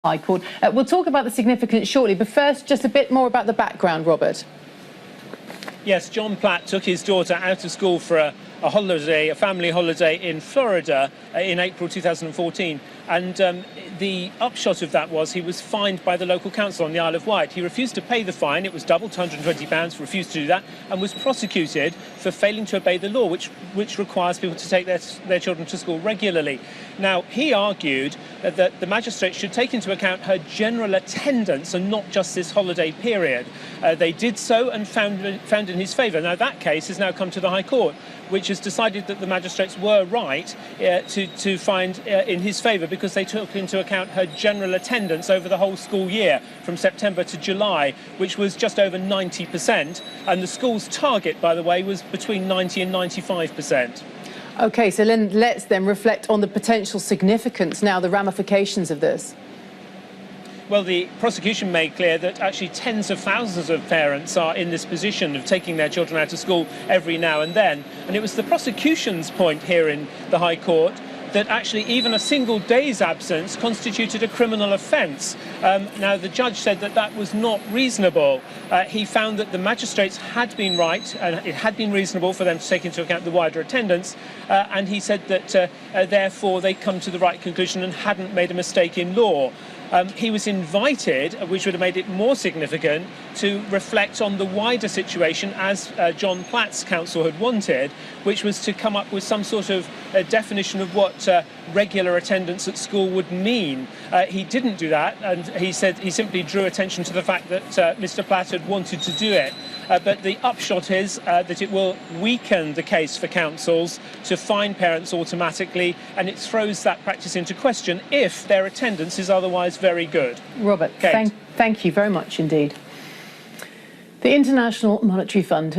High Court. We'll talk about the significance shortly, but first, just a bit more about the background, Robert. Yes, John Platt took his daughter out of school for a holiday, a family holiday in Florida in April 2014. And the upshot of that was he was fined by the local council on the Isle of Wight. He refused to pay the fine. It was doubled to £120, refused to do that, and was prosecuted for failing to obey the law, which requires people to take their children to school regularly. Now, he argued that the magistrate should take into account her general attendance and not just this holiday period. They did so and found in his favour. Now, that case has now come to the High Court, which has decided that the magistrates were right to find in his favour, because they took into account her general attendance over the whole school year from September to July, which was just over 90%. And the school's target, by the way, was between 90 and 95%. OK, so let's then reflect on the potential significance now, the ramifications of this. Well, the prosecution made clear that actually tens of thousands of parents are in this position of taking their children out of school every now and then. And it was the prosecution's point here in the High Court that actually even a single day's absence constituted a criminal offence. Now, the judge said that that was not reasonable. He found that the magistrates had been right, and it had been reasonable for them to take into account the wider attendance, and he said that therefore they come to the right conclusion and hadn't made a mistake in law. He was invited, which would have made it more significant, to reflect on the wider situation as John Platt's counsel had wanted, which was to come up with some sort of definition of what regular attendance at school would mean. He didn't do that, and he said he simply drew attention to the fact that Mr. Platt had wanted to do it. But the upshot is that it will weaken the case for councils to fine parents automatically, and it throws that practice into question if their attendance is otherwise very good. Robert, thank you very much indeed. The International Monetary Fund has